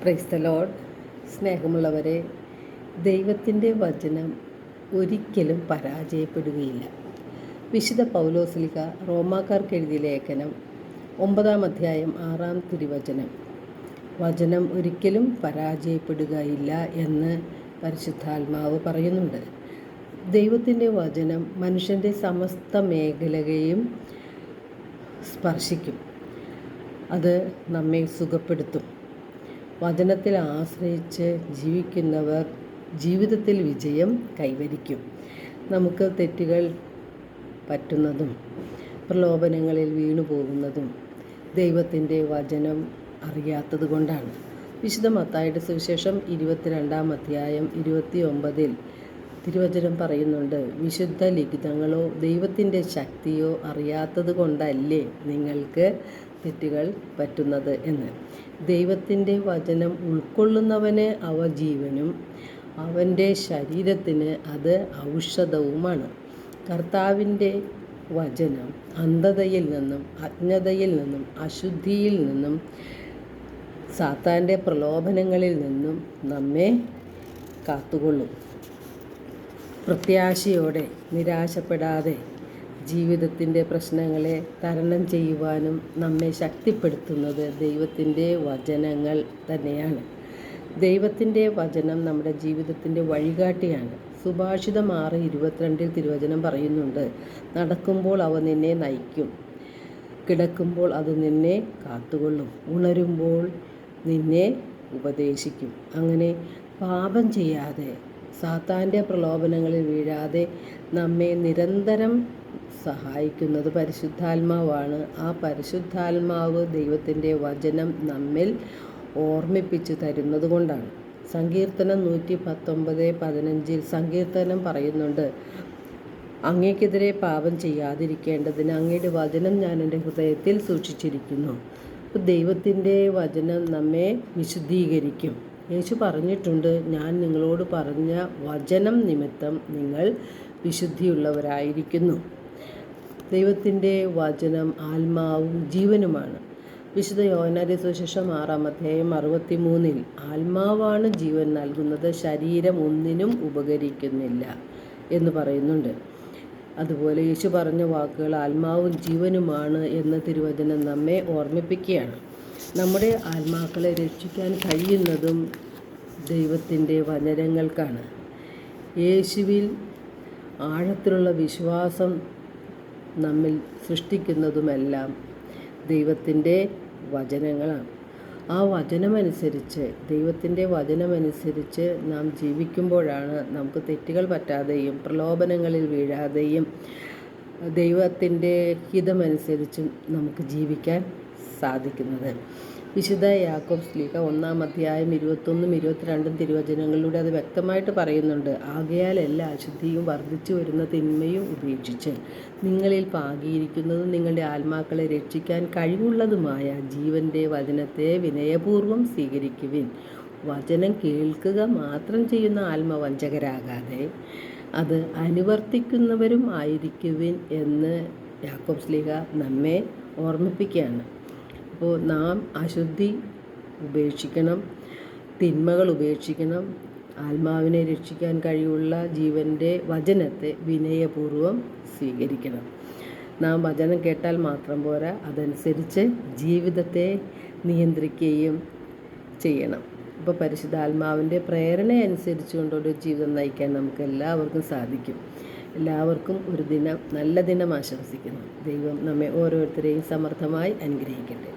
Praise the Lord. സ്നേഹമുള്ളവരെ, ദൈവത്തിൻ്റെ വചനം ഒരിക്കലും പരാജയപ്പെടുകയില്ല. വിശുദ്ധ പൗലോസ്ലീഹ റോമാക്കാർക്ക് എഴുതിയ ലേഖനം 9 അധ്യായം 6 തിരുവചനം, വചനം ഒരിക്കലും പരാജയപ്പെടുകയില്ല എന്ന് പരിശുദ്ധാത്മാവ് പറയുന്നുണ്ട്. ദൈവത്തിൻ്റെ വചനം മനുഷ്യൻ്റെ സമസ്ത മേഖലയെയും സ്പർശിക്കും. അത് നമ്മെ സുഖപ്പെടുത്തും. വചനത്തിൽ ആശ്രയിച്ച് ജീവിക്കുന്നവർ ജീവിതത്തിൽ വിജയം കൈവരിക്കും. നമുക്ക് തെറ്റുകൾ പറ്റുന്നതും പ്രലോഭനങ്ങളിൽ വീണുപോകുന്നതും ദൈവത്തിൻ്റെ വചനം അറിയാത്തത് കൊണ്ടാണ്. വിശുദ്ധ മത്തായിയുടെ സുവിശേഷം 22 അധ്യായം 29 തിരുവചനം പറയുന്നുണ്ട്, വിശുദ്ധ ലിഖിതങ്ങളോ ദൈവത്തിൻ്റെ ശക്തിയോ അറിയാത്തത് കൊണ്ടല്ലേ നിങ്ങൾക്ക് തെറ്റുകൾ പറ്റുന്നത് എന്ന്. ദൈവത്തിൻ്റെ വചനം ഉൾക്കൊള്ളുന്നവന് അവ ജീവനും അവൻ്റെ ശരീരത്തിന് അത് ഔഷധവുമാണ്. കർത്താവിൻ്റെ വചനം അന്ധതയിൽ നിന്നും അജ്ഞതയിൽ നിന്നും അശുദ്ധിയിൽ നിന്നും സാത്താൻ്റെ പ്രലോഭനങ്ങളിൽ നിന്നും നമ്മെ കാത്തുകൊള്ളും. പ്രത്യാശയോടെ നിരാശപ്പെടാതെ ജീവിതത്തിൻ്റെ പ്രശ്നങ്ങളെ തരണം ചെയ്യുവാനും നമ്മെ ശക്തിപ്പെടുത്തുന്നത് ദൈവത്തിൻ്റെ വചനങ്ങൾ തന്നെയാണ്. ദൈവത്തിൻ്റെ വചനം നമ്മുടെ ജീവിതത്തിൻ്റെ വഴികാട്ടിയാണ്. സുഭാഷിതം 6:22 തിരുവചനം പറയുന്നുണ്ട്, നടക്കുമ്പോൾ അവ നിന്നെ നയിക്കും, കിടക്കുമ്പോൾ അത് നിന്നെ കാത്തുകൊള്ളും, ഉണരുമ്പോൾ നിന്നെ ഉപദേശിക്കും. അങ്ങനെ പാപം ചെയ്യാതെ സാത്താൻ്റെ പ്രലോഭനങ്ങളിൽ വീഴാതെ നമ്മെ നിരന്തരം സഹായിക്കുന്നത് പരിശുദ്ധാത്മാവാണ്. ആ പരിശുദ്ധാത്മാവ് ദൈവത്തിൻ്റെ വചനം നമ്മിൽ ഓർമ്മിപ്പിച്ചു തരുന്നത് കൊണ്ടാണ്. സങ്കീർത്തനം 119:15 സങ്കീർത്തനം പറയുന്നുണ്ട്, അങ്ങേക്കെതിരെ പാപം ചെയ്യാതിരിക്കേണ്ടതിന് അങ്ങയുടെ വചനം ഞാൻ എൻ്റെ ഹൃദയത്തിൽ സൂക്ഷിച്ചിരിക്കുന്നു. അപ്പോൾ ദൈവത്തിൻ്റെ വചനം നമ്മെ വിശുദ്ധീകരിക്കും. യേശു പറഞ്ഞിട്ടുണ്ട്, ഞാൻ നിങ്ങളോട് പറഞ്ഞ വചനം നിമിത്തം നിങ്ങൾ വിശുദ്ധിയുള്ളവരായിരിക്കുന്നു. ദൈവത്തിൻ്റെ വചനം ആത്മാവും ജീവനുമാണ്. വിശുദ്ധ യോഹന്നാന്റെ സുവിശേഷം 6 അധ്യായം 63 ആത്മാവാണ് ജീവൻ നൽകുന്നത്, ശരീരം ഒന്നിനും ഉപകരിക്കുന്നില്ല എന്ന് പറയുന്നുണ്ട്. അതുപോലെ യേശു പറഞ്ഞ വാക്കുകൾ ആത്മാവും ജീവനുമാണ് എന്ന് തിരുവചനം നമ്മെ ഓർമ്മിപ്പിക്കുകയാണ്. നമ്മുടെ ആത്മാക്കളെ രക്ഷിക്കാൻ കഴിയുന്നതും ദൈവത്തിൻ്റെ വചനങ്ങൾക്കാണ്. യേശുവിൽ ആഴത്തിലുള്ള വിശ്വാസം നമ്മിൽ സൃഷ്ടിക്കുന്നതുമെല്ലാം ദൈവത്തിൻ്റെ വചനങ്ങളാണ്. ആ വചനമനുസരിച്ച് ദൈവത്തിൻ്റെ വചനമനുസരിച്ച് നാം ജീവിക്കുമ്പോഴാണ് നമുക്ക് തെറ്റുകൾ പറ്റാതെയും പ്രലോഭനങ്ങളിൽ വീഴാതെയും ദൈവത്തിൻ്റെ ഹിതമനുസരിച്ചും നമുക്ക് ജീവിക്കാൻ സാധിക്കുന്നത്. വിശുദ്ധ യാക്കോബ് ശ്ലീഹ 1 അധ്യായം 21-22 തിരുവചനങ്ങളിലൂടെ അത് വ്യക്തമായിട്ട് പറയുന്നുണ്ട്, ആകയാൽ എല്ലാ അശുദ്ധിയും വർദ്ധിച്ചു വരുന്ന തിന്മയും ഉപേക്ഷിച്ച് നിങ്ങളിൽ പാകിയിരിക്കുന്നതും നിങ്ങളുടെ ആത്മാക്കളെ രക്ഷിക്കാൻ കഴിവുള്ളതുമായ ജീവൻ്റെ വചനത്തെ വിനയപൂർവ്വം സ്വീകരിക്കുവിൻ. വചനം കേൾക്കുക മാത്രം ചെയ്യുന്ന ആത്മവഞ്ചകരാകാതെ അത് അനുവർത്തിക്കുന്നവരും ആയിരിക്കുവിൻ എന്ന് യാക്കോബ് ശ്ലീഹ നമ്മെ ഓർമ്മിപ്പിക്കുകയാണ്. അപ്പോൾ നാം അശുദ്ധി ഉപേക്ഷിക്കണം, തിന്മകൾ ഉപേക്ഷിക്കണം, ആത്മാവിനെ രക്ഷിക്കാൻ കഴിവുള്ള ജീവൻ്റെ വചനത്തെ വിനയപൂർവ്വം സ്വീകരിക്കണം. നാം വചനം കേട്ടാൽ മാത്രം പോരാ, അതനുസരിച്ച് ജീവിതത്തെ നിയന്ത്രിക്കുകയും ചെയ്യണം. ഇപ്പോൾ പരിശുദ്ധാത്മാവിൻ്റെ പ്രേരണ അനുസരിച്ചുകൊണ്ടൊരു ജീവിതം നയിക്കാൻ നമുക്ക് എല്ലാവർക്കും സാധിക്കും. എല്ലാവർക്കും ഒരു നല്ല ദിനം ആശംസിക്കുന്നു. ദൈവം നമ്മെ ഓരോരുത്തരെയും സമർത്ഥമായി അനുഗ്രഹിക്കട്ടെ.